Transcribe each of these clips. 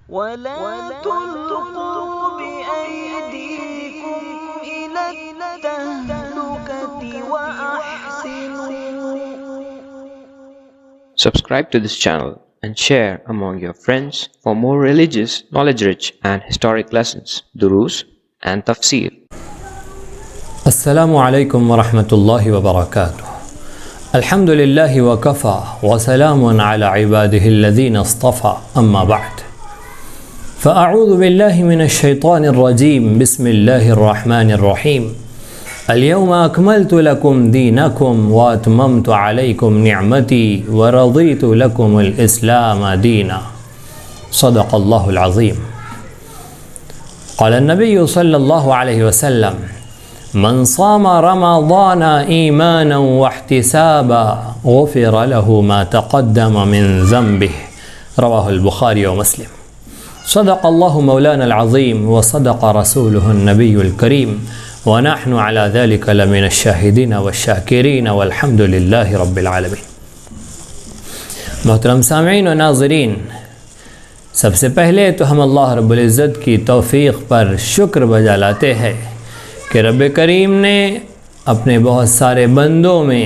ولا تلقوا بأيديكم إلى التهلكة وأحسنوا. Subscribe to this channel and share among your friends for more religious, knowledge-rich and historic lessons, durus and tafsir. السلام علیکم ورحمۃ اللہ وبرکاتہ. الحمد للہ وکفی وسلام علی عبادہ الذین اصطفی، اما بعد فاعوذ باللہ من الشیطان الرجیم. بسم اللہ الرحمن الرحیم. اليوم اکملت لکم دینکم واتممت علیکم نعمتی ورضیت لکم الاسلام دینا. صدق اللہ العظیم. قال النبی صلی اللہ علیہ وسلم: من صام رمضان ایمانا واحتسابا غفر له ما تقدم من ذنبه. رواہ البخاری ومسلم. صدق اللہ مولانا العظیم وصدق رسوله النبی الکریم ونحن على ذلك لمن الشاہدین والشاکرین والحمد للہ رب العالمین. محترم سامعین و ناظرین، سب سے پہلے تو ہم اللہ رب العزت کی توفیق پر شکر بجا لاتے ہیں کہ رب کریم نے اپنے بہت سارے بندوں میں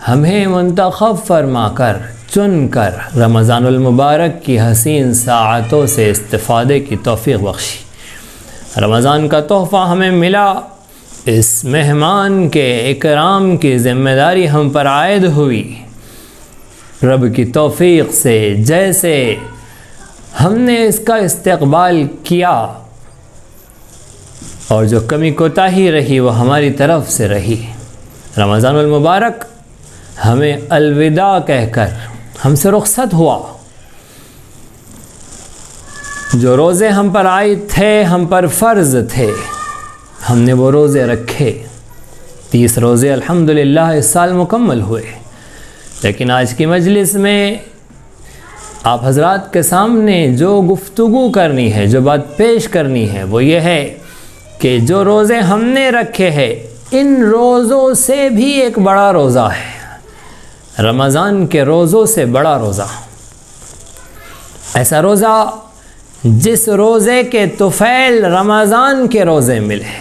ہمیں منتخب فرما کر، چن کر رمضان المبارک کی حسین ساعتوں سے استفادے کی توفیق بخشی. رمضان کا تحفہ ہمیں ملا، اس مہمان کے اکرام کی ذمہ داری ہم پر عائد ہوئی. رب کی توفیق سے جیسے ہم نے اس کا استقبال کیا اور جو کمی کوتاہی رہی وہ ہماری طرف سے رہی. رمضان المبارک ہمیں الوداع کہہ کر ہم سے رخصت ہوا. جو روزے ہم پر عائد تھے، ہم پر فرض تھے، ہم نے وہ روزے رکھے. 30 روزے الحمدللہ اس سال مکمل ہوئے. لیکن آج کی مجلس میں آپ حضرات کے سامنے جو گفتگو کرنی ہے، جو بات پیش کرنی ہے، وہ یہ ہے کہ جو روزے ہم نے رکھے ہیں، ان روزوں سے بھی ایک بڑا روزہ ہے. رمضان کے روزوں سے بڑا روزہ، ایسا روزہ جس روزے کے طفیل رمضان کے روزے ملے.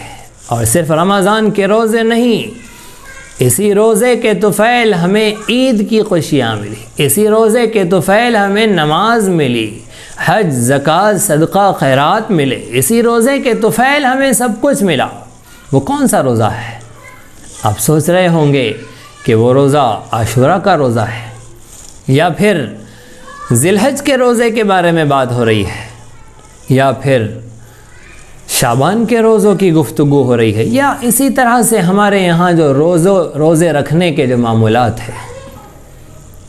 اور صرف رمضان کے روزے نہیں، اسی روزے کے طفیل ہمیں عید کی خوشیاں ملی، اسی روزے کے طفیل ہمیں نماز ملی، حج، زکوٰۃ، صدقہ، خیرات ملے. اسی روزے کے طفیل ہمیں سب کچھ ملا. وہ کون سا روزہ ہے؟ آپ سوچ رہے ہوں گے کہ وہ روزہ عاشوراء کا روزہ ہے، یا پھر ذی الحج کے روزے کے بارے میں بات ہو رہی ہے، یا پھر شعبان کے روزوں کی گفتگو ہو رہی ہے، یا اسی طرح سے ہمارے یہاں جو روزے رکھنے کے جو معمولات ہیں،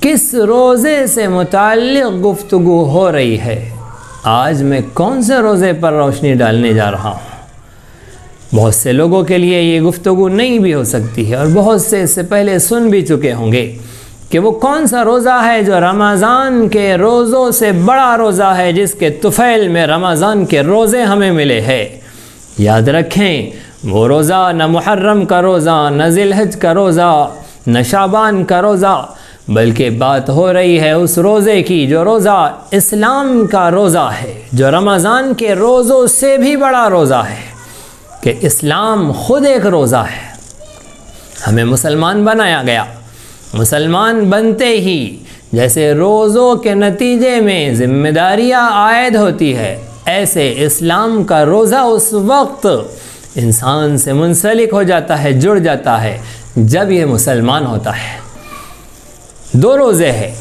کس روزے سے متعلق گفتگو ہو رہی ہے. آج میں کون سے روزے پر روشنی ڈالنے جا رہا ہوں. بہت سے لوگوں کے لیے یہ گفتگو نہیں بھی ہو سکتی ہے، اور بہت سے اس سے پہلے سن بھی چکے ہوں گے کہ وہ کون سا روزہ ہے جو رمضان کے روزوں سے بڑا روزہ ہے، جس کے طفیل میں رمضان کے روزے ہمیں ملے ہیں. یاد رکھیں، وہ روزہ نہ محرم کا روزہ، نہ ذی الحج کا روزہ، نہ شعبان کا روزہ، بلکہ بات ہو رہی ہے اس روزے کی جو روزہ اسلام کا روزہ ہے، جو رمضان کے روزوں سے بھی بڑا روزہ ہے. کہ اسلام خود ایک روزہ ہے. ہمیں مسلمان بنایا گیا. مسلمان بنتے ہی جیسے روزوں کے نتیجے میں ذمہ داریاں عائد ہوتی ہے، ایسے اسلام کا روزہ اس وقت انسان سے منسلک ہو جاتا ہے، جڑ جاتا ہے، جب یہ مسلمان ہوتا ہے. 2 روزے ہیں.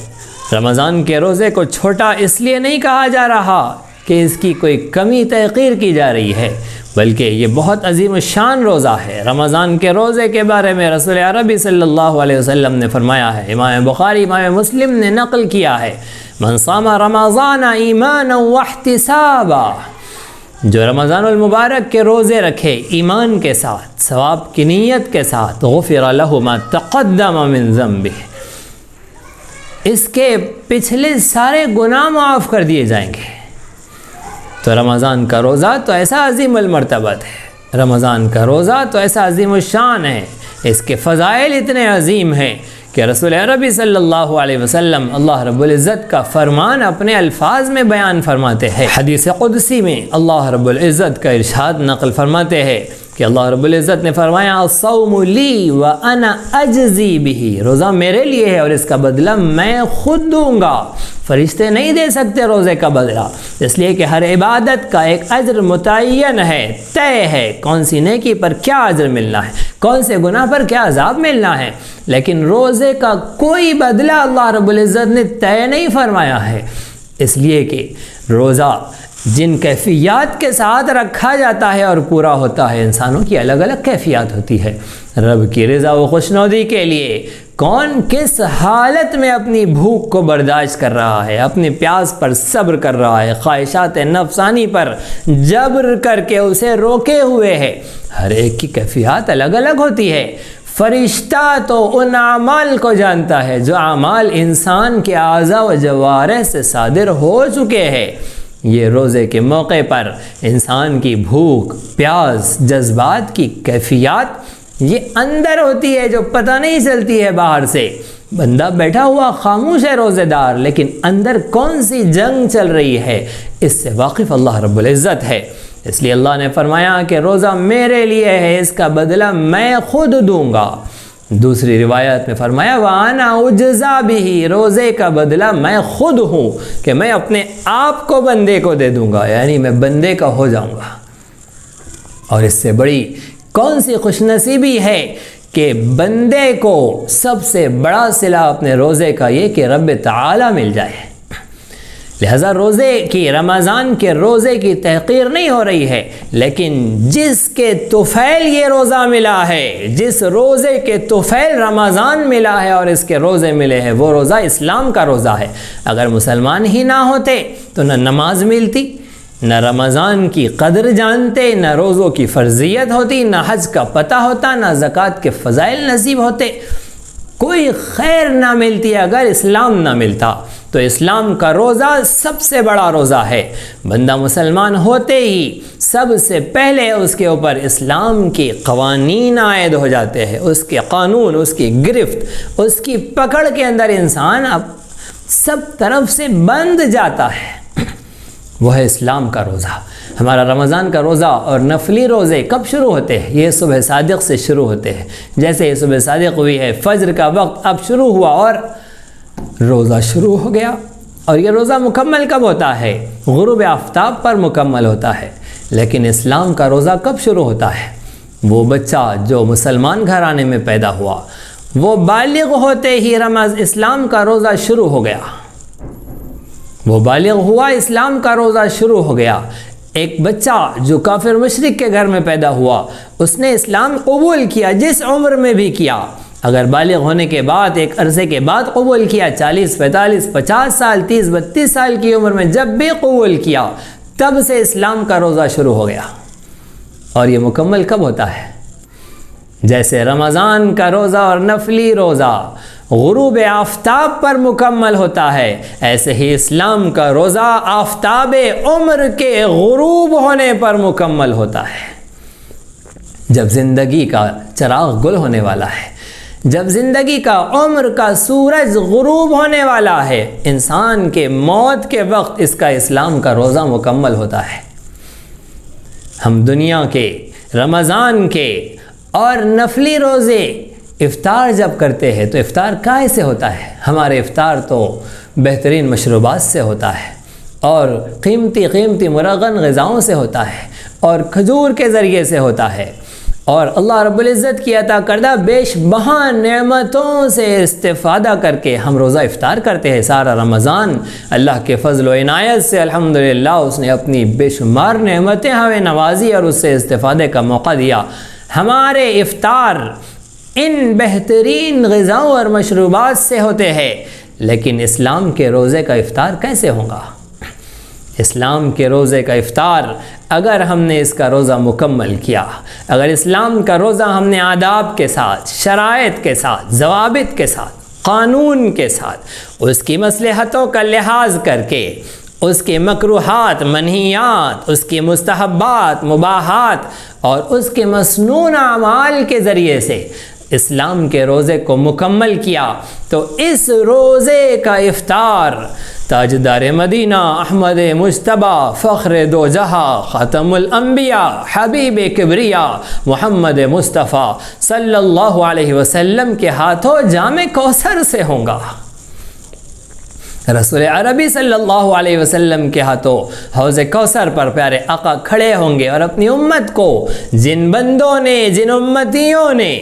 رمضان کے روزے کو چھوٹا اس لیے نہیں کہا جا رہا کہ اس کی کوئی کمی تحقیر کی جا رہی ہے، بلکہ یہ بہت عظیم الشان روزہ ہے. رمضان کے روزے کے بارے میں رسول عربی صلی اللہ علیہ وسلم نے فرمایا ہے، امام بخاری، امام مسلم نے نقل کیا ہے: من صام رمضان ایمانا واحتسابا. جو رمضان المبارک کے روزے رکھے ایمان کے ساتھ، ثواب کی نیت کے ساتھ، غفر له ما تقدم من ذنبه، اس کے پچھلے سارے گناہ معاف کر دیے جائیں گے. تو رمضان کا روزہ تو ایسا عظیم المرتبت ہے، رمضان کا روزہ تو ایسا عظیم الشان ہے، اس کے فضائل اتنے عظیم ہیں کہ رسول عربی صلی اللہ علیہ وسلم اللہ رب العزت کا فرمان اپنے الفاظ میں بیان فرماتے ہیں۔ حدیث قدسی میں اللہ رب العزت کا ارشاد نقل فرماتے ہیں کہ اللہ رب العزت نے فرمایا الصوم لی وانا اجزی بہ، روزہ میرے لیے ہے اور اس کا بدلہ میں خود دوں گا، فرشتے نہیں دے سکتے روزے کا بدلہ، اس لیے کہ ہر عبادت کا ایک اجر متعین ہے، طے ہے، کون سی نیکی پر کیا اجر ملنا ہے، کون سے گناہ پر کیا عذاب ملنا ہے، لیکن روزے کا کوئی بدلہ اللہ رب العزت نے طے نہیں فرمایا ہے، اس لیے کہ روزہ جن کیفیات کے ساتھ رکھا جاتا ہے اور پورا ہوتا ہے، انسانوں کی الگ الگ کیفیات ہوتی ہے۔ رب کی رضا و خوشنودی کے لیے کون کس حالت میں اپنی بھوک کو برداشت کر رہا ہے، اپنی پیاس پر صبر کر رہا ہے، خواہشات نفسانی پر جبر کر کے اسے روکے ہوئے ہے، ہر ایک کی کیفیات الگ الگ ہوتی ہے۔ فرشتہ تو ان اعمال کو جانتا ہے جو اعمال انسان کے اعضاء و جوارح سے صادر ہو چکے ہیں۔ یہ روزے کے موقع پر انسان کی بھوک، پیاس، جذبات کی کیفیات یہ اندر ہوتی ہے جو پتہ نہیں چلتی ہے باہر سے۔ بندہ بیٹھا ہوا خاموش ہے روزے دار، لیکن اندر کون سی جنگ چل رہی ہے اس سے واقف اللہ رب العزت ہے۔ اس لیے اللہ نے فرمایا کہ روزہ میرے لیے ہے، اس کا بدلہ میں خود دوں گا۔ دوسری روایت میں فرمایا وَأَنَا أُجْزَى بِهِ، روزے کا بدلہ میں خود ہوں کہ میں اپنے آپ کو بندے کو دے دوں گا، یعنی میں بندے کا ہو جاؤں گا۔ اور اس سے بڑی کون سی خوش نصیبی ہے کہ بندے کو سب سے بڑا صلہ اپنے روزے کا یہ کہ رب تعالی مل جائے۔ لہذا روزے کی، رمضان کے روزے کی تحقیر نہیں ہو رہی ہے، لیکن جس کے طفیل یہ روزہ ملا ہے، جس روزے کے طفیل رمضان ملا ہے اور اس کے روزے ملے ہیں، وہ روزہ اسلام کا روزہ ہے۔ اگر مسلمان ہی نہ ہوتے تو نہ نماز ملتی، نہ رمضان کی قدر جانتے، نہ روزوں کی فرضیت ہوتی، نہ حج کا پتہ ہوتا، نہ زکوٰۃ کے فضائل نصیب ہوتے، کوئی خیر نہ ملتی اگر اسلام نہ ملتا۔ تو اسلام کا روزہ سب سے بڑا روزہ ہے۔ بندہ مسلمان ہوتے ہی سب سے پہلے اس کے اوپر اسلام کی قوانین عائد ہو جاتے ہیں، اس کے قانون، اس کی گرفت، اس کی پکڑ کے اندر انسان اب سب طرف سے بند جاتا ہے۔ وہ ہے اسلام کا روزہ۔ ہمارا رمضان کا روزہ اور نفلی روزے کب شروع ہوتے ہیں؟ یہ صبح صادق سے شروع ہوتے ہیں۔ جیسے یہ صبح صادق ہوئی ہے، فجر کا وقت اب شروع ہوا اور روزہ شروع ہو گیا۔ اور یہ روزہ مکمل کب ہوتا ہے؟ غروب آفتاب پر مکمل ہوتا ہے۔ لیکن اسلام کا روزہ کب شروع ہوتا ہے؟ وہ بچہ جو مسلمان گھرانے میں پیدا ہوا، وہ بالغ ہوتے ہی اسلام کا روزہ شروع ہو گیا۔ وہ بالغ ہوا، اسلام کا روزہ شروع ہو گیا۔ ایک بچہ جو کافر مشرک کے گھر میں پیدا ہوا، اس نے اسلام قبول کیا، جس عمر میں بھی کیا۔ اگر بالغ ہونے کے بعد ایک عرصے کے بعد قبول کیا، 40، 45، 50 سال، 30، 32 سال کی عمر میں جب بھی قبول کیا، تب سے اسلام کا روزہ شروع ہو گیا۔ اور یہ مکمل کب ہوتا ہے؟ جیسے رمضان کا روزہ اور نفلی روزہ غروب آفتاب پر مکمل ہوتا ہے، ایسے ہی اسلام کا روزہ آفتاب عمر کے غروب ہونے پر مکمل ہوتا ہے۔ جب زندگی کا چراغ گل ہونے والا ہے، جب زندگی کا عمر کا سورج غروب ہونے والا ہے، انسان کے موت کے وقت اس کا اسلام کا روزہ مکمل ہوتا ہے۔ ہم دنیا کے، رمضان کے اور نفلی روزے افطار جب کرتے ہیں تو افطار کائے سے ہوتا ہے؟ ہمارے افطار تو بہترین مشروبات سے ہوتا ہے اور قیمتی مرغن غذاؤں سے ہوتا ہے اور کھجور کے ذریعے سے ہوتا ہے، اور اللہ رب العزت کی عطا کردہ بیش بہا نعمتوں سے استفادہ کر کے ہم روزہ افطار کرتے ہیں۔ سارا رمضان اللہ کے فضل و عنایت سے الحمدللہ اس نے اپنی بے شمار نعمتیں ہمیں نوازی اور اس سے استفادے کا موقع دیا۔ ہمارے افطار ان بہترین غذاؤں اور مشروبات سے ہوتے ہیں، لیکن اسلام کے روزے کا افطار کیسے ہوگا؟ اسلام کے روزے کا افطار اگر ہم نے اس کا روزہ مکمل کیا، اگر اسلام کا روزہ ہم نے آداب کے ساتھ، شرائط کے ساتھ، ضوابط کے ساتھ، قانون کے ساتھ، اس کی مصلحتوں کا لحاظ کر کے، اس کے مکروہات، منہیات، اس کے مستحبات، مباحات اور اس کے مسنون اعمال کے ذریعے سے اسلام کے روزے کو مکمل کیا تو اس روزے کا افطار تاجدار مدینہ احمد مجتبی فخر دو جہاں خاتم الانبیاء حبیب کبریا محمد مصطفیٰ صلی اللہ علیہ وسلم کے ہاتھوں جام کوثر سے ہوگا۔ رسول عربی صلی اللہ علیہ وسلم کے ہاتھوں حوض کوثر پر پیارے آقا کھڑے ہوں گے اور اپنی امت کو، جن بندوں نے، جن امتیوں نے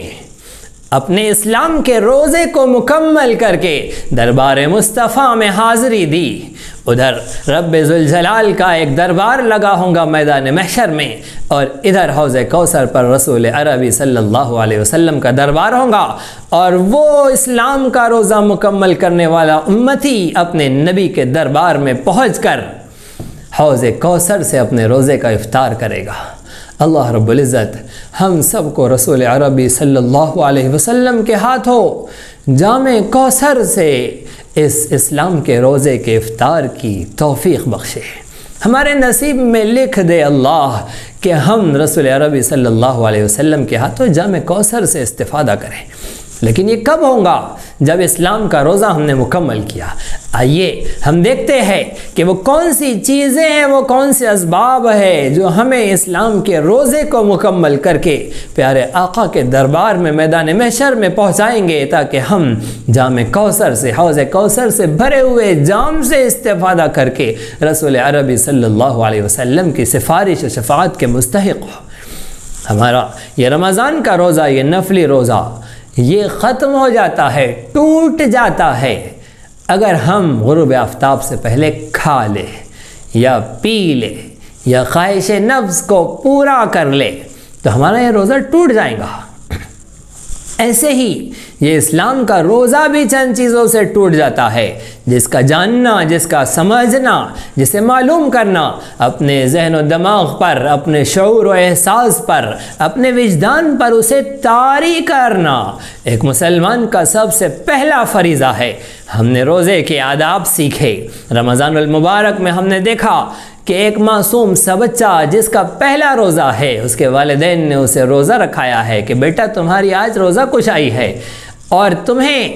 اپنے اسلام کے روزے کو مکمل کر کے دربار مصطفیٰ میں حاضری دی، ادھر رب ذوالجلال کا ایک دربار لگا ہوگا میدان محشر میں، اور ادھر حوض کوثر پر رسول عربی صلی اللہ علیہ وسلم کا دربار ہوگا، اور وہ اسلام کا روزہ مکمل کرنے والا امتی اپنے نبی کے دربار میں پہنچ کر حوض کوثر سے اپنے روزے کا افطار کرے گا۔ اللہ رب العزت ہم سب کو رسول عربی صلی اللہ علیہ وسلم کے ہاتھوں جام کوثر سے اس اسلام کے روزے کے افطار کی توفیق بخشے، ہمارے نصیب میں لکھ دے اللہ کہ ہم رسول عربی صلی اللہ علیہ وسلم کے ہاتھوں جام کوثر سے استفادہ کریں۔ لیکن یہ کب ہوگا؟ جب اسلام کا روزہ ہم نے مکمل کیا۔ آئیے ہم دیکھتے ہیں کہ وہ کون سی چیزیں ہیں، وہ کون سے اسباب ہیں جو ہمیں اسلام کے روزے کو مکمل کر کے پیارے آقا کے دربار میں میدان محشر میں پہنچائیں گے، تاکہ ہم جام کوثر سے، حوض کوثر سے بھرے ہوئے جام سے استفادہ کر کے رسول عربی صلی اللہ علیہ وسلم کی سفارش و شفاعت کے مستحق ہو۔ ہمارا یہ رمضان کا روزہ، یہ نفلی روزہ، یہ ختم ہو جاتا ہے، ٹوٹ جاتا ہے اگر ہم غروب آفتاب سے پہلے کھا لے یا پی لے یا خواہش نفس کو پورا کر لے تو ہمارا یہ روزہ ٹوٹ جائے گا۔ ایسے ہی یہ اسلام کا روزہ بھی چند چیزوں سے ٹوٹ جاتا ہے، جس کا جاننا، جس کا سمجھنا، جسے معلوم کرنا اپنے ذہن و دماغ پر، اپنے شعور و احساس پر، اپنے وجدان پر اسے طاری کرنا ایک مسلمان کا سب سے پہلا فریضہ ہے۔ ہم نے روزے کے آداب سیکھے۔ رمضان المبارک میں ہم نے دیکھا کہ ایک معصوم سا بچہ جس کا پہلا روزہ ہے، اس کے والدین نے اسے روزہ رکھایا ہے کہ بیٹا تمہاری آج روزہ کشائی ہے اور تمہیں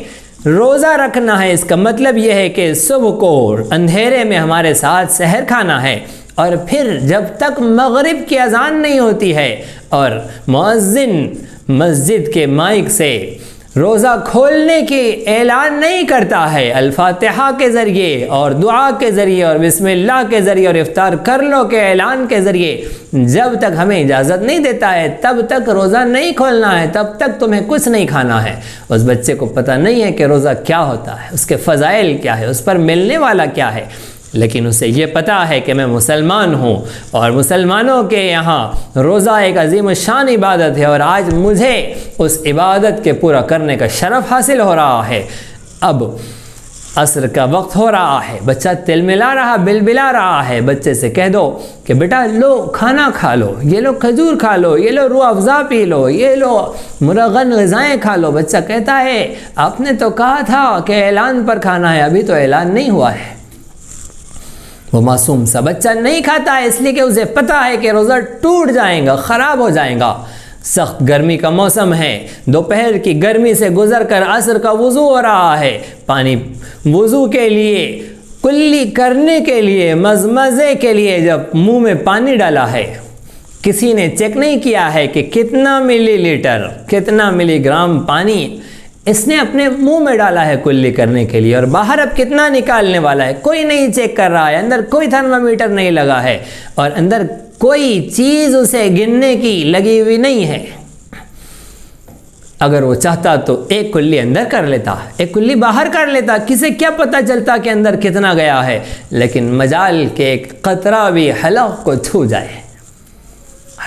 روزہ رکھنا ہے۔ اس کا مطلب یہ ہے کہ صبح کو اندھیرے میں ہمارے ساتھ سحر کھانا ہے، اور پھر جب تک مغرب کی اذان نہیں ہوتی ہے اور مؤذن مسجد کے مائک سے روزہ کھولنے کے اعلان نہیں کرتا ہے، الفاتحہ کے ذریعے اور دعا کے ذریعے اور بسم اللہ کے ذریعے اور افطار کر لو کے اعلان کے ذریعے جب تک ہمیں اجازت نہیں دیتا ہے تب تک روزہ نہیں کھولنا ہے، تب تک تمہیں کچھ نہیں کھانا ہے۔ اس بچے کو پتہ نہیں ہے کہ روزہ کیا ہوتا ہے، اس کے فضائل کیا ہے، اس پر ملنے والا کیا ہے، لیکن اسے یہ پتہ ہے کہ میں مسلمان ہوں اور مسلمانوں کے یہاں روزہ ایک عظیم الشان عبادت ہے، اور آج مجھے اس عبادت کے پورا کرنے کا شرف حاصل ہو رہا ہے۔ اب عصر کا وقت ہو رہا ہے، بچہ تل ملا رہا، بل بلا رہا ہے، بچے سے کہہ دو کہ بیٹا لو کھانا کھا لو، یہ لو کھجور کھا لو، یہ لو روح افزا پی لو، یہ لو مرغن غذائیں کھا لو۔ بچہ کہتا ہے آپ نے تو کہا تھا کہ اعلان پر کھانا ہے، ابھی تو اعلان نہیں ہوا ہے۔ وہ معصوم سا بچہ نہیں کھاتا ہے اس لیے کہ اسے پتہ ہے کہ روزہ ٹوٹ جائے گا، خراب ہو جائے گا۔ سخت گرمی کا موسم ہے، دوپہر کی گرمی سے گزر کر عصر کا وضو ہو رہا ہے، پانی وضو کے لیے، کلی کرنے کے لیے، مزمزے کے لیے جب منہ میں پانی ڈالا ہے، کسی نے چیک نہیں کیا ہے کہ کتنا ملی لیٹر، کتنا ملی گرام پانی اس نے اپنے منہ میں ڈالا ہے کلی کرنے کے لیے، اور باہر اب کتنا نکالنے والا ہے کوئی نہیں چیک کر رہا ہے، اندر کوئی تھرمامیٹر نہیں لگا ہے اور اندر کوئی چیز اسے گننے کی لگی ہوئی نہیں ہے۔ اگر وہ چاہتا تو ایک کلی اندر کر لیتا، ایک کلی باہر کر لیتا، کسے کیا پتہ چلتا کہ اندر کتنا گیا ہے، لیکن مجال کے ایک قطرہ بھی حلق کو چھو جائے،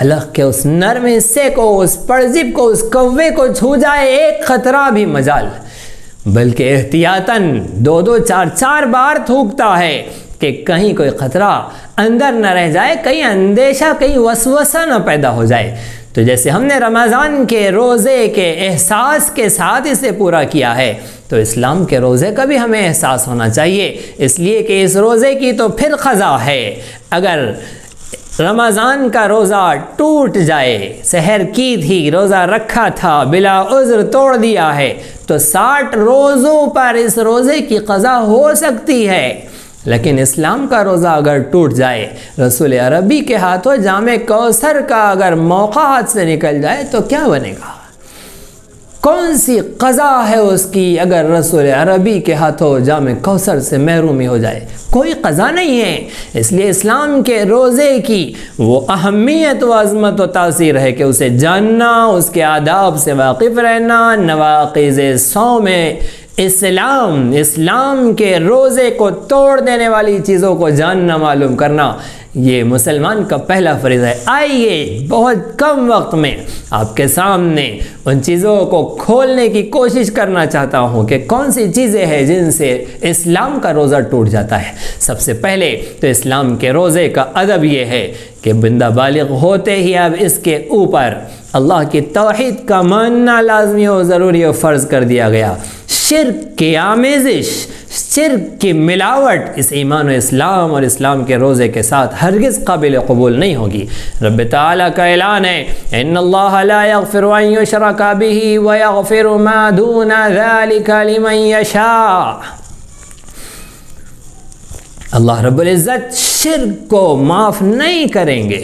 حلق کے اس نرم حصے کو، اس پرزب کو، اس کوے کو چھو جائے، ایک خطرہ بھی مجال، بلکہ احتیاطاً دو دو چار چار بار تھوکتا ہے کہ کہیں کوئی خطرہ اندر نہ رہ جائے، کہیں اندیشہ، کہیں وسوسہ نہ پیدا ہو جائے۔ تو جیسے ہم نے رمضان کے روزے کے احساس کے ساتھ اسے پورا کیا ہے، تو اسلام کے روزے کا بھی ہمیں احساس ہونا چاہیے، اس لیے کہ اس روزے کی تو پھر قضا ہے۔ اگر رمضان کا روزہ ٹوٹ جائے، سحر کی تھی، روزہ رکھا تھا، بلا عذر توڑ دیا ہے، تو 60 روزوں پر اس روزے کی قضا ہو سکتی ہے۔ لیکن اسلام کا روزہ اگر ٹوٹ جائے، رسول عربی کے ہاتھوں جام کوثر کا اگر موقع ہاتھ سے نکل جائے تو کیا بنے گا؟ کون سی قضا ہے اس کی اگر رسول عربی کے ہاتھوں جام کوثر سے محرومی ہو جائے؟ کوئی قضا نہیں ہے۔ اس لیے اسلام کے روزے کی وہ اہمیت و عظمت و تاثیر ہے کہ اسے جاننا، اس کے آداب سے واقف رہنا، نواقض صوم اسلام کے روزے کو توڑ دینے والی چیزوں کو جاننا، معلوم کرنا، یہ مسلمان کا پہلا فریضہ ہے۔ آئیے بہت کم وقت میں آپ کے سامنے ان چیزوں کو کھولنے کی کوشش کرنا چاہتا ہوں کہ کون سی چیزیں ہیں جن سے اسلام کا روزہ ٹوٹ جاتا ہے۔ سب سے پہلے تو اسلام کے روزے کا ادب یہ ہے کہ بندہ بالغ ہوتے ہی اب اس کے اوپر اللہ کی توحید کا ماننا لازمی و ضروری و فرض کر دیا گیا۔ شرک کی آمیزش، شرک کی ملاوٹ اس ایمان و اسلام اور اسلام کے روزے کے ساتھ ہرگز قابل قبول نہیں ہوگی۔ رب تعالیٰ کا اعلان ہے ان اللہ لا یغفر ان یشرک بہ ویغفر ما دون ذلک لمن یشاء۔ اللہ رب العزت شرک کو معاف نہیں کریں گے،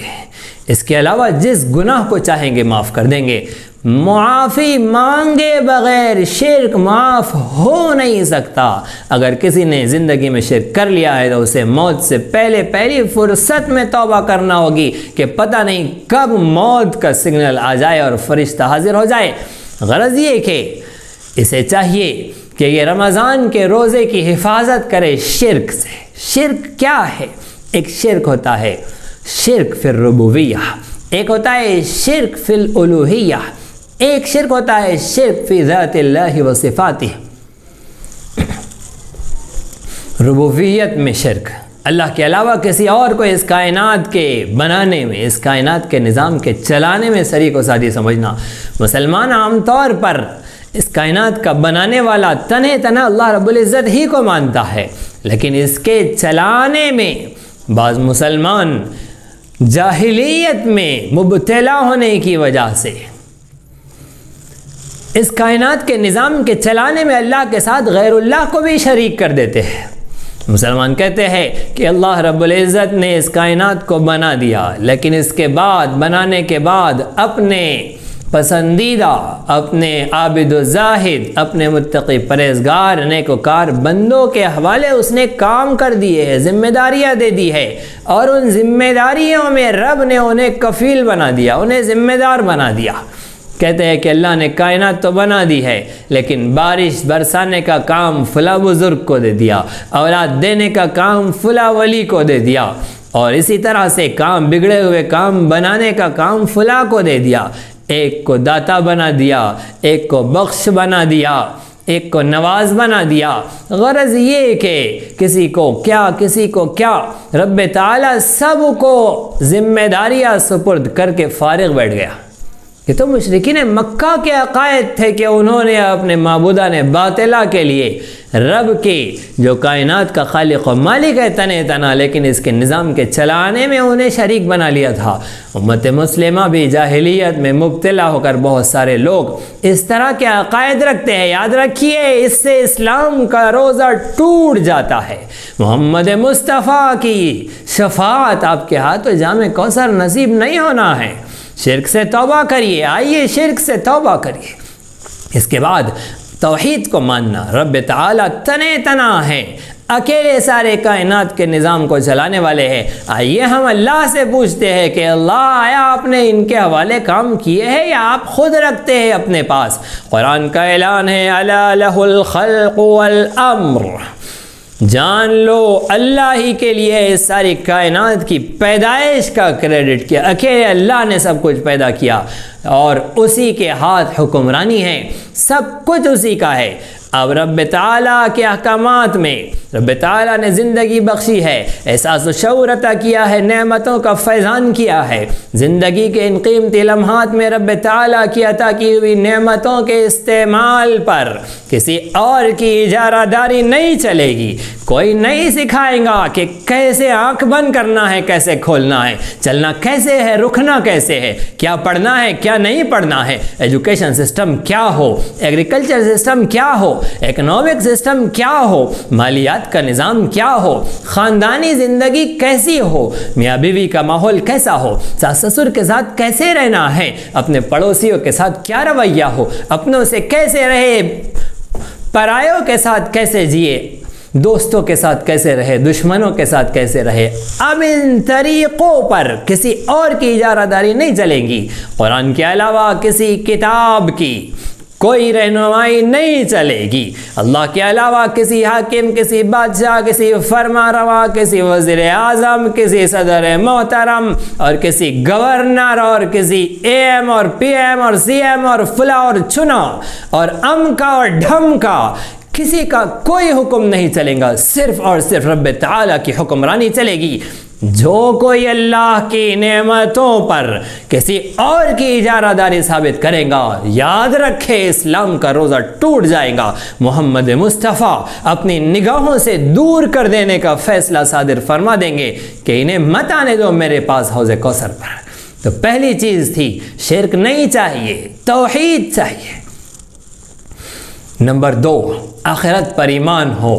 اس کے علاوہ جس گناہ کو چاہیں گے معاف کر دیں گے۔ معافی مانگے بغیر شرک معاف ہو نہیں سکتا۔ اگر کسی نے زندگی میں شرک کر لیا ہے تو اسے موت سے پہلی فرصت میں توبہ کرنا ہوگی کہ پتہ نہیں کب موت کا سگنل آ جائے اور فرشتہ حاضر ہو جائے۔ غرض یہ کہ اسے چاہیے کہ یہ رمضان کے روزے کی حفاظت کرے شرک سے۔ شرک کیا ہے؟ ایک شرک ہوتا ہے شرک فی الربوبیہ، ایک ہوتا ہے شرک فی الالوہیہ، ایک شرک ہوتا ہے شرک فی ذات اللہ و صفاتہ۔ ربوبیت میں شرک، اللہ کے علاوہ کسی اور کو اس کائنات کے بنانے میں، اس کائنات کے نظام کے چلانے میں شریک و ساتھی سمجھنا۔ مسلمان عام طور پر اس کائنات کا بنانے والا تنہا اللہ رب العزت ہی کو مانتا ہے، لیکن اس کے چلانے میں بعض مسلمان جاہلیت میں مبتلا ہونے کی وجہ سے اس کائنات کے نظام کے چلانے میں اللہ کے ساتھ غیر اللہ کو بھی شریک کر دیتے ہیں۔ مسلمان کہتے ہیں کہ اللہ رب العزت نے اس کائنات کو بنا دیا، لیکن اس کے بعد بنانے کے بعد اپنے پسندیدہ، اپنے عابد و زاہد، اپنے متقی پرہیزگار نیکوکار بندوں کے حوالے اس نے کام کر دیے ہیں، ذمہ داریاں دے دی ہے، اور ان ذمہ داریوں میں رب نے انہیں کفیل بنا دیا، انہیں ذمہ دار بنا دیا۔ کہتے ہیں کہ اللہ نے کائنات تو بنا دی ہے لیکن بارش برسانے کا کام فلاں بزرگ کو دے دیا، اولاد دینے کا کام فلاں ولی کو دے دیا، اور اسی طرح سے کام بگڑے ہوئے کام بنانے کا کام فلاں کو دے دیا۔ ایک کو داتا بنا دیا، ایک کو بخش بنا دیا، ایک کو نواز بنا دیا۔ غرض یہ کہ کسی کو کیا رب تعالیٰ سب کو ذمہ داریاں سپرد کر کے فارغ بیٹھ گیا۔ یہ تو مشرکین مکہ کے عقائد تھے کہ انہوں نے اپنے معبودان باطلہ کے لیے رب کی جو کائنات کا خالق و مالک ہے تنہا، لیکن اس کے نظام کے چلانے میں انہیں شریک بنا لیا تھا۔ امت مسلمہ بھی جاہلیت میں مبتلا ہو کر بہت سارے لوگ اس طرح کے عقائد رکھتے ہیں۔ یاد رکھیے اس سے اسلام کا روزہ ٹوٹ جاتا ہے۔ محمد مصطفیٰ کی شفاعت آپ کے ہاتھ و جام کوثر نصیب نہیں ہونا ہے۔ شرک سے توبہ کریے، آئیے شرک سے توبہ کریے۔ اس کے بعد توحید کو ماننا، رب تعالیٰ تنہا ہے، اکیلے سارے کائنات کے نظام کو چلانے والے ہیں۔ آئیے ہم اللہ سے پوچھتے ہیں کہ اللہ آیا آپ نے ان کے حوالے کام کیے ہیں یا آپ خود رکھتے ہیں اپنے پاس؟ قرآن کا اعلان ہے الا لہ الخلق والامر، جان لو اللہ ہی کے لیے اس ساری کائنات کی پیدائش کا کریڈٹ کیا، اکیلے اللہ نے سب کچھ پیدا کیا اور اسی کے ہاتھ حکمرانی ہے، سب کچھ اسی کا ہے۔ اب رب تعالیٰ کے احکامات میں رب تعالیٰ نے زندگی بخشی ہے، احساس و شعور عطا کیا ہے، نعمتوں کا فیضان کیا ہے۔ زندگی کے ان قیمتی لمحات میں رب تعالیٰ کی عطا کی ہوئی نعمتوں کے استعمال پر کسی اور کی اجارہ داری نہیں چلے گی، کوئی نہیں سکھائے گا کہ کیسے آنکھ بند کرنا ہے، کیسے کھولنا ہے، چلنا کیسے ہے، رکنا کیسے ہے، کیا پڑھنا ہے، کیا نہیں پڑھنا ہے، ایجوکیشن سسٹم کیا ہو، ایگریکلچر سسٹم کیا ہو، اکنامک سسٹم کیا ہو، مالیات کا نظام کیا ہو، خاندانی زندگی کیسی ہو، میاں بیوی کا ماحول کیسا ہو، ساس سسر کے ساتھ کیسے رہنا ہے، اپنے پڑوسیوں کے ساتھ کیا رویہ ہو، اپنوں سے کیسے رہے، پرایوں کے ساتھ کیسے جیے، دوستوں کے ساتھ کیسے رہے، دشمنوں کے ساتھ کیسے رہے۔ اب ان طریقوں پر کسی اور کی اجارہ داری نہیں چلے گی، قرآن کے علاوہ کسی کتاب کی کوئی رہنمائی نہیں چلے گی، اللہ کے علاوہ کسی حاکم، کسی بادشاہ، کسی فرما روا، کسی وزیر اعظم، کسی صدر محترم اور کسی گورنر اور کسی اے ایم اور پی ایم اور سی ایم اور فلاں اور چنا اور ام کا اور ڈھم کا کسی کا کوئی حکم نہیں چلے گا، صرف اور صرف رب تعالیٰ کی حکمرانی چلے گی۔ جو کوئی اللہ کی نعمتوں پر کسی اور کی اجارہ داری ثابت کرے گا، یاد رکھے اسلام کا روزہ ٹوٹ جائے گا۔ محمد مصطفیٰ اپنی نگاہوں سے دور کر دینے کا فیصلہ صادر فرما دیں گے کہ انہیں مت آنے دو میرے پاس حوض کوثر پر۔ تو پہلی چیز تھی شرک نہیں چاہیے، توحید چاہیے۔ نمبر 2، آخرت پر ایمان ہو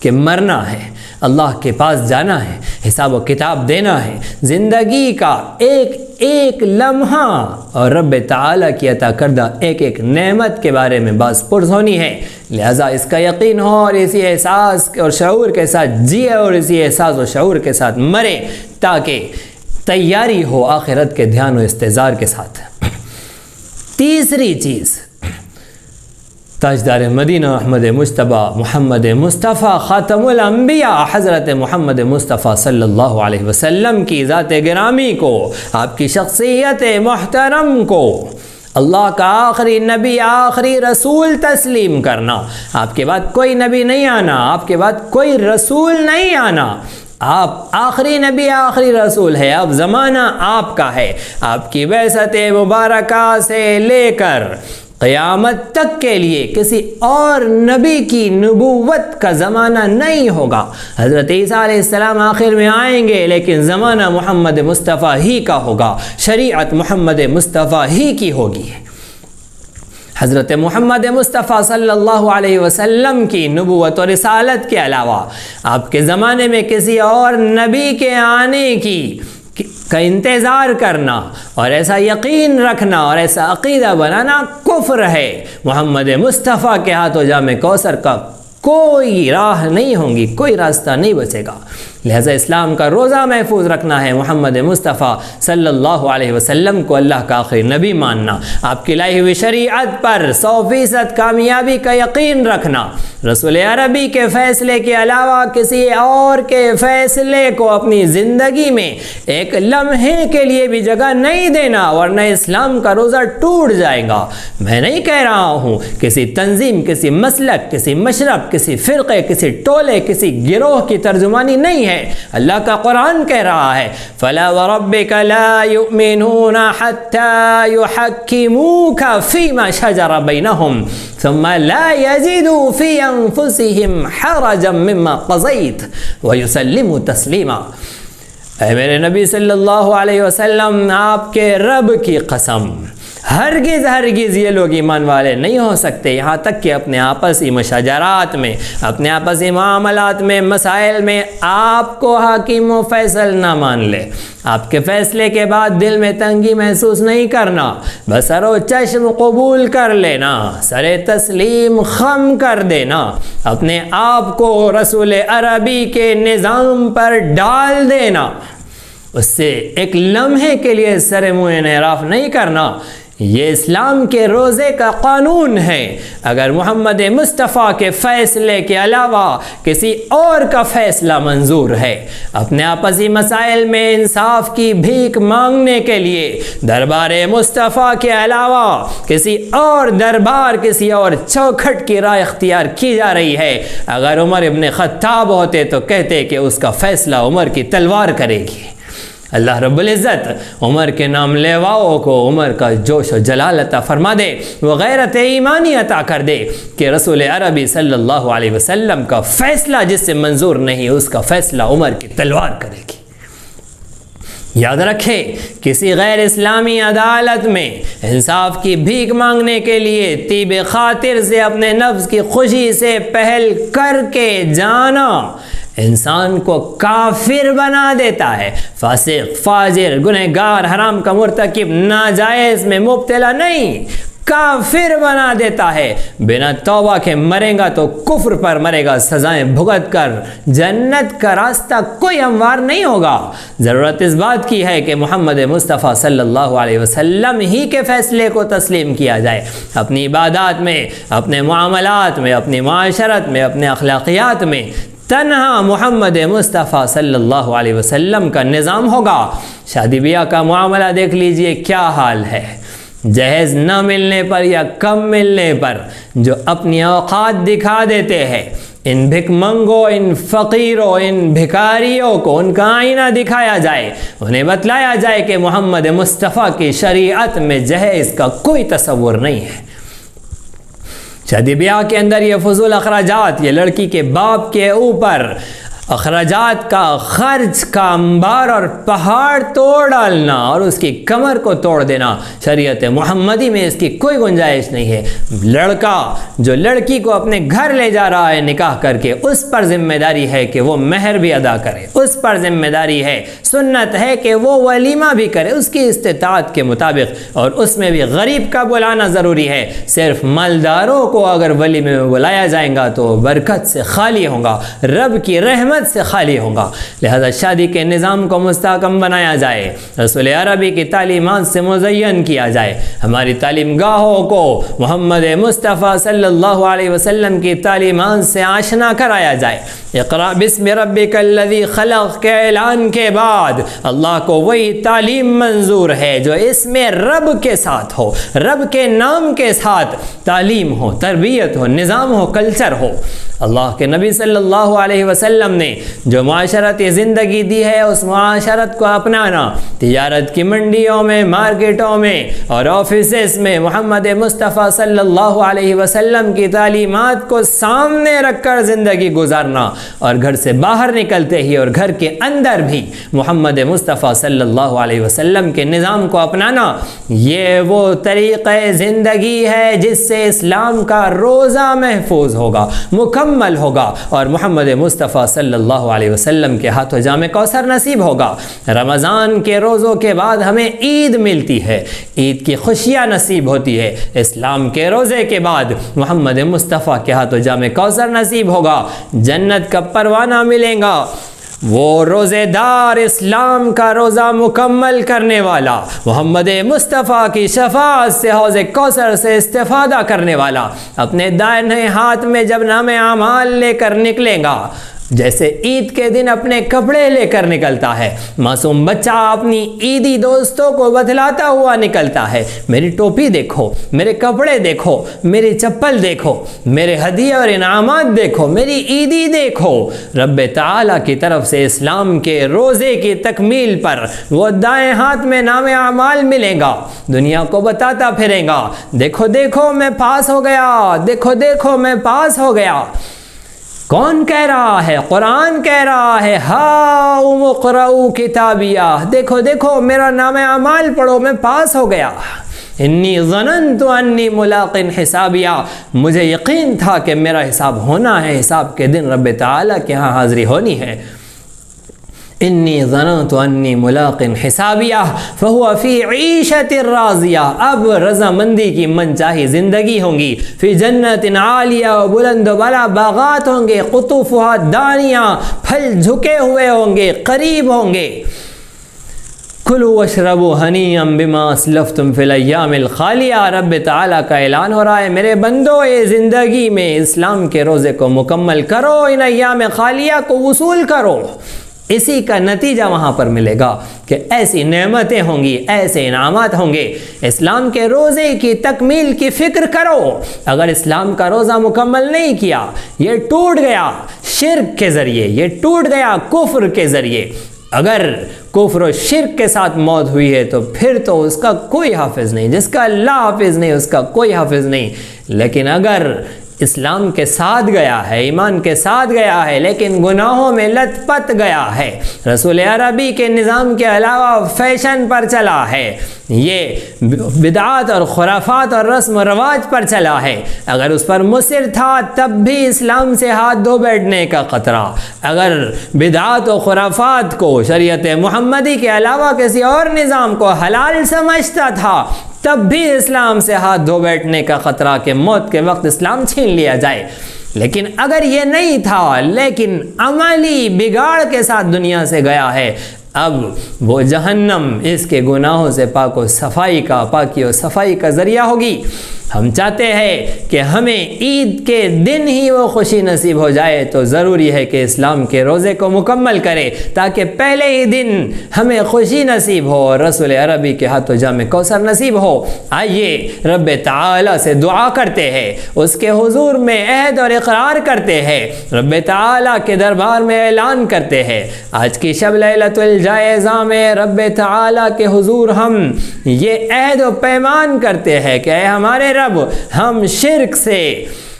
کہ مرنا ہے، اللہ کے پاس جانا ہے، حساب و کتاب دینا ہے، زندگی کا ایک ایک لمحہ اور رب تعالیٰ کی عطا کردہ ایک ایک نعمت کے بارے میں باز پرس ہونی ہے، لہٰذا اس کا یقین ہو اور اسی احساس اور شعور کے ساتھ جیے اور اسی احساس و شعور کے ساتھ مرے، تاکہ تیاری ہو آخرت کے دھیان و استحضار کے ساتھ۔ تیسری چیز، تاجدار مدینہ احمد مجتبیٰ محمد مصطفیٰ خاتم الانبیاء حضرت محمد مصطفیٰ صلی اللہ علیہ وسلم کی ذات گرامی کو، آپ کی شخصیت محترم کو اللہ کا آخری نبی، آخری رسول تسلیم کرنا۔ آپ کے بعد کوئی نبی نہیں آنا، آپ کے بعد کوئی رسول نہیں آنا، آپ آخری نبی، آخری رسول ہے، اب زمانہ آپ کا ہے۔ آپ کی بعثت مبارکہ سے لے کر قیامت تک کے لیے کسی اور نبی کی نبوت کا زمانہ نہیں ہوگا۔ حضرت عیسیٰ علیہ السلام آخر میں آئیں گے، لیکن زمانہ محمد مصطفیٰ ہی کا ہوگا، شریعت محمد مصطفیٰ ہی کی ہوگی۔ حضرت محمد مصطفیٰ صلی اللہ علیہ وسلم کی نبوت و رسالت کے علاوہ آپ کے زمانے میں کسی اور نبی کے آنے کا انتظار کرنا اور ایسا یقین رکھنا اور ایسا عقیدہ بنانا کفر ہے۔ محمد مصطفیٰ کے ہاتھوں جام کوثر کا کوئی راہ نہیں ہوگی، کوئی راستہ نہیں بچے گا۔ لہذا اسلام کا روزہ محفوظ رکھنا ہے، محمد مصطفیٰ صلی اللہ علیہ وسلم کو اللہ کا آخری نبی ماننا، آپ کی لائی ہوئی شریعت پر 100% کامیابی کا یقین رکھنا، رسول عربی کے فیصلے کے علاوہ کسی اور کے فیصلے کو اپنی زندگی میں ایک لمحے کے لیے بھی جگہ نہیں دینا، ورنہ اسلام کا روزہ ٹوٹ جائے گا۔ میں نہیں کہہ رہا ہوں کسی تنظیم، کسی مسلک، کسی مشرب، کسی فرقے، کسی ٹولے، کسی گروہ کی ترجمانی نہیں ہے، اللہ کا قرآن کہہ رہا ہے فَلَا وَرَبِّكَ لَا يُؤْمِنُونَ حَتَّى يُحَكِّمُوكَ فِي مَا شَجَرَ بَيْنَهُمْ ثُمَّ لَا يَجِدُوا فِي أَنفُسِهِمْ حَرَجًا مِّمَّا قَضَيْتَ وَيُسَلِّمُوا تَسْلِيمًا۔ اے میرے نبی صلی اللہ علیہ وسلم، آپ کے رب کی قسم، ہرگز ہرگز یہ لوگ ایمان والے نہیں ہو سکتے یہاں تک کہ اپنے آپسی مشاجرات میں، اپنے آپسی معاملات میں، مسائل میں آپ کو حاکم و فیصل نہ مان لے۔ آپ کے فیصلے کے بعد دل میں تنگی محسوس نہیں کرنا، بسر و چشم قبول کر لینا، سر تسلیم خم کر دینا، اپنے آپ کو رسول عربی کے نظام پر ڈال دینا، اس سے ایک لمحے کے لیے سر منہ انحراف نہیں کرنا۔ یہ اسلام کے روزے کا قانون ہے۔ اگر محمد مصطفیٰ کے فیصلے کے علاوہ کسی اور کا فیصلہ منظور ہے، اپنے آپسی مسائل میں انصاف کی بھیک مانگنے کے لیے دربار مصطفیٰ کے علاوہ کسی اور دربار، کسی اور چوکھٹ کی راہ اختیار کی جا رہی ہے، اگر عمر ابن خطاب ہوتے تو کہتے کہ اس کا فیصلہ عمر کی تلوار کرے گی۔ اللہ رب العزت عمر کے نام لیواؤں کو عمر کا جوش و جلال عطا فرما دے، وہ غیرت ایمانی عطا کر دے کہ رسول عربی صلی اللہ علیہ وسلم کا فیصلہ جس سے منظور نہیں اس کا فیصلہ عمر کی تلوار کرے گی۔ یاد رکھے، کسی غیر اسلامی عدالت میں انصاف کی بھیک مانگنے کے لیے طیب خاطر سے اپنے نفس کی خوشی سے پہل کر کے جانا انسان کو کافر بنا دیتا ہے۔ فاسق، فاجر، گنہگار، حرام کا مرتکب، ناجائز میں مبتلا نہیں، کافر بنا دیتا ہے۔ بنا توبہ کے مرے گا تو کفر پر مرے گا، سزائیں بھگت کر جنت کا راستہ کوئی ہموار نہیں ہوگا۔ ضرورت اس بات کی ہے کہ محمد مصطفیٰ صلی اللہ علیہ وسلم ہی کے فیصلے کو تسلیم کیا جائے۔ اپنی عبادات میں، اپنے معاملات میں، اپنی معاشرت میں، اپنے اخلاقیات میں تنہا محمد مصطفیٰ صلی اللہ علیہ وسلم کا نظام ہوگا۔ شادی بیاہ کا معاملہ دیکھ لیجئے کیا حال ہے۔ جہیز نہ ملنے پر یا کم ملنے پر جو اپنی اوقات دکھا دیتے ہیں، ان بھک منگوں، ان فقیروں، ان بھکاریوں کو ان کا آئینہ دکھایا جائے، انہیں بتلایا جائے کہ محمد مصطفیٰ کی شریعت میں جہیز کا کوئی تصور نہیں ہے۔ شادی بیاہ کے اندر یہ فضول اخراجات، یہ لڑکی کے باپ کے اوپر اخراجات کا خرچ کا انبار اور پہاڑ توڑ ڈالنا اور اس کی کمر کو توڑ دینا، شریعت محمدی میں اس کی کوئی گنجائش نہیں ہے۔ لڑکا جو لڑکی کو اپنے گھر لے جا رہا ہے نکاح کر کے، اس پر ذمہ داری ہے کہ وہ مہر بھی ادا کرے، اس پر ذمہ داری ہے، سنت ہے کہ وہ ولیمہ بھی کرے اس کی استطاعت کے مطابق، اور اس میں بھی غریب کا بلانا ضروری ہے۔ صرف مالداروں کو اگر ولیمے میں بلایا جائے گا تو برکت سے خالی ہوگا، رب کی رحمت سے خالی ہوگا۔ لہذا شادی کے نظام کو مستحکم بنایا جائے، رسول عربی کی تعلیمات سے مزین کیا جائے، ہماری تعلیم گاہوں کو محمد مصطفیٰ صلی اللہ علیہ وسلم کی تعلیمات سے آشنا کرایا جائے۔ اقرأ بسم ربک الذی خلق کے اعلان کے بعد اللہ کو وہی تعلیم منظور ہے جو اس میں رب کے ساتھ ہو، رب کے نام کے ساتھ تعلیم ہو، تربیت ہو، نظام ہو، کلچر ہو۔ اللہ کے نبی صلی اللہ علیہ وسلم نے جو معاشرتی زندگی دی ہے اس معاشرت کو اپنانا، تجارت کی منڈیوں میں، مارکیٹوں میں اور آفیسز میں محمد مصطفیٰ صلی اللہ علیہ وسلم کی تعلیمات کو سامنے رکھ کر زندگی گزارنا، اور گھر سے باہر نکلتے ہی اور گھر کے اندر بھی محمد مصطفیٰ صلی اللہ علیہ وسلم کے نظام کو اپنانا، یہ وہ طریقہ زندگی ہے جس سے اسلام کا روزہ محفوظ ہوگا، مکمل ہوگا، اور محمد مصطفیٰ صلی اللہ علیہ وسلم کے ہاتھوں جام کوثر نصیب ہوگا۔ رمضان کے روزوں کے بعد ہمیں عید ملتی ہے، عید کی خوشیاں نصیب ہوتی ہے۔ اسلام کے روزے کے بعد محمد مصطفیٰ کے ہاتھوں جام کوثر نصیب ہوگا، جنت کا پروانہ ملے گا۔ وہ روزے دار، اسلام کا روزہ مکمل کرنے والا، محمد مصطفیٰ کی شفاعت سے حوض کوثر سے استفادہ کرنے والا، اپنے دائیں ہاتھ میں جب نام اعمال لے کر نکلے گا، جیسے عید کے دن اپنے کپڑے لے کر نکلتا ہے، معصوم بچہ اپنی عیدی دوستوں کو بتلاتا ہوا نکلتا ہے، میری ٹوپی دیکھو، میرے کپڑے دیکھو، میری چپل دیکھو، میرے ہدیے اور انعامات دیکھو، میری عیدی دیکھو۔ رب تعالیٰ کی طرف سے اسلام کے روزے کی تکمیل پر وہ دائیں ہاتھ میں نام اعمال ملے گا، دنیا کو بتاتا پھرے گا، دیکھو دیکھو میں پاس ہو گیا، دیکھو دیکھو میں پاس ہو گیا۔ کون کہہ رہا ہے؟ قرآن کہہ رہا ہے، ہاؤم اقرؤ کتابیہ، دیکھو دیکھو میرا نام اعمال پڑھو، میں پاس ہو گیا۔ انی ظننت انی ملاق حسابیہ، مجھے یقین تھا کہ میرا حساب ہونا ہے، حساب کے دن رب تعالیٰ کے ہاں حاضری ہونی ہے۔ انی ظننت انی ملاق حسابیہ فہو فی عیشت راضیہ، اب رضامندی کی من چاہی زندگی ہوں گی، فی جنت عالیہ، بلند و بالا باغات ہوں گے، قطوفہا دانیہ، پھل جھکے ہوئے ہوں گے، قریب ہوں گے۔ کلوا واشربوا ہنیئا بما اسلفتم فی الایام الخالیہ، رب تعالیٰ کا اعلان ہو رہا ہے، میرے بندو یہ زندگی میں اسلام کے روزے کو مکمل کرو، ان ایام خالیہ کو وصول کرو۔ اسی کا نتیجہ وہاں پر ملے گا کہ ایسی نعمتیں ہوں گی، ایسے انعامات ہوں گے۔ اسلام کے روزے کی تکمیل کی فکر کرو۔ اگر اسلام کا روزہ مکمل نہیں کیا، یہ ٹوٹ گیا شرک کے ذریعے، یہ ٹوٹ گیا کفر کے ذریعے، اگر کفر و شرک کے ساتھ موت ہوئی ہے تو پھر تو اس کا کوئی حافظ نہیں، جس کا اللہ حافظ نہیں اس کا کوئی حافظ نہیں۔ لیکن اگر اسلام کے ساتھ گیا ہے، ایمان کے ساتھ گیا ہے، لیکن گناہوں میں لت پت گیا ہے، رسول عربی کے نظام کے علاوہ فیشن پر چلا ہے، یہ بدعات اور خرافات اور رسم و رواج پر چلا ہے، اگر اس پر مصر تھا تب بھی اسلام سے ہاتھ دھو بیٹھنے کا خطرہ، اگر بدعات و خرافات کو شریعت محمدی کے علاوہ کسی اور نظام کو حلال سمجھتا تھا تب بھی اسلام سے ہاتھ دھو بیٹھنے کا خطرہ کہ موت کے وقت اسلام چھین لیا جائے۔ لیکن اگر یہ نہیں تھا لیکن عملی بگاڑ کے ساتھ دنیا سے گیا ہے، اب وہ جہنم اس کے گناہوں سے پاکی و صفائی کا ذریعہ ہوگی۔ ہم چاہتے ہیں کہ ہمیں عید کے دن ہی وہ خوشی نصیب ہو جائے، تو ضروری ہے کہ اسلام کے روزے کو مکمل کرے تاکہ پہلے ہی دن ہمیں خوشی نصیب ہو اور رسول عربی کے ہاتھوں جام کوثر نصیب ہو۔ آئیے رب تعالی سے دعا کرتے ہیں، اس کے حضور میں عہد اور اقرار کرتے ہیں، رب تعالی کے دربار میں اعلان کرتے ہیں۔ آج کی شب لیلۃ الجائزہ میں رب تعالی کے حضور ہم یہ عہد و پیمان کرتے ہیں کہ اے ہمارے رب، ہم شرک سے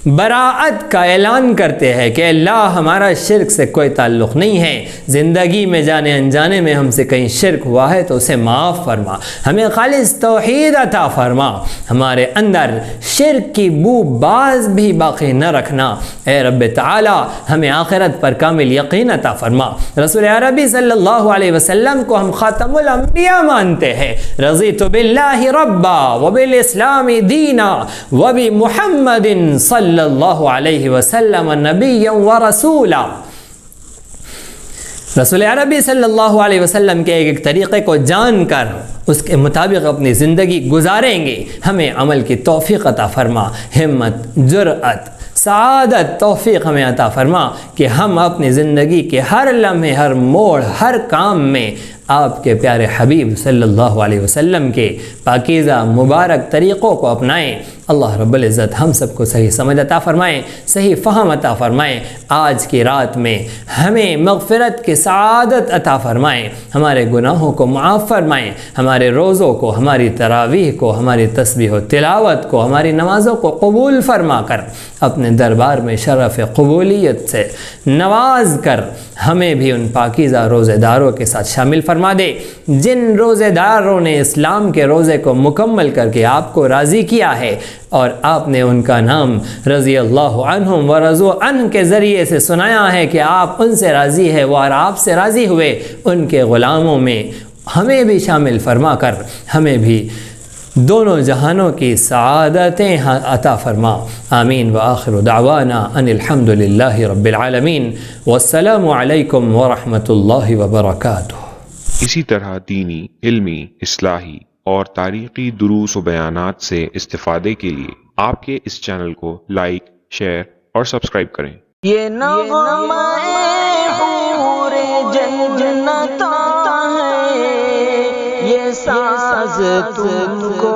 براعت کا اعلان کرتے ہیں کہ اللہ ہمارا شرک سے کوئی تعلق نہیں ہے، زندگی میں جانے انجانے میں ہم سے کہیں شرک ہوا ہے تو اسے معاف فرما، ہمیں خالص توحید عطا فرما، ہمارے اندر شرک کی بو باز بھی باقی نہ رکھنا، اے رب تعالی ہمیں آخرت پر کامل یقین عطا فرما۔ رسول عربی صلی اللہ علیہ وسلم کو ہم خاتم الانبیاء مانتے ہیں، رضیت باللہ ربا وبالاسلام دینا وبمحمد صلی اللہ علیہ وسلم نبی و رسولا۔ رسول عربی صلی اللہ علیہ وسلم کے ایک طریقے کو جان کر اس کے مطابق اپنی زندگی گزاریں گے، ہمیں عمل کی توفیق عطا فرما، ہمت، جرأت، سعادت، توفیق ہمیں عطا فرما کہ ہم اپنی زندگی کے ہر لمحے، ہر موڑ، ہر کام میں آپ کے پیارے حبیب صلی اللہ علیہ وسلم کے پاکیزہ مبارک طریقوں کو اپنائیں۔ اللہ رب العزت ہم سب کو صحیح سمجھ عطا فرمائیں، صحیح فہم عطا فرمائیں، آج کی رات میں ہمیں مغفرت کی سعادت عطا فرمائیں، ہمارے گناہوں کو معاف فرمائیں، ہمارے روزوں کو، ہماری تراویح کو، ہماری تسبیح و تلاوت کو، ہماری نمازوں کو قبول فرما کر اپنے دربار میں شرف قبولیت سے نواز کر ہمیں بھی ان پاکیزہ روزے داروں کے ساتھ شامل فرما دے جن روزے داروں نے اسلام کے روزے کو مکمل کر کے آپ کو راضی کیا ہے اور آپ نے ان کا نام رضی اللہ عنہم و رضوا عنہ کے ذریعے سے سنایا ہے کہ آپ ان سے راضی ہے، وہ اور آپ سے راضی ہوئے، ان کے غلاموں میں ہمیں بھی شامل فرما کر ہمیں بھی دونوں جہانوں کی سعادتیں عطا فرما۔ آمین وآخر دعوانا ان الحمد للہ رب العالمین والسلام علیکم ورحمۃ اللہ وبرکاتہ۔ اسی طرح دینی، علمی، اصلاحی اور تاریخی دروس و بیانات سے استفادے کے لیے آپ کے اس چینل کو لائک، شیئر اور سبسکرائب کریں۔ یہ نغمہ حور جنت ہے، یہ ساز تم کو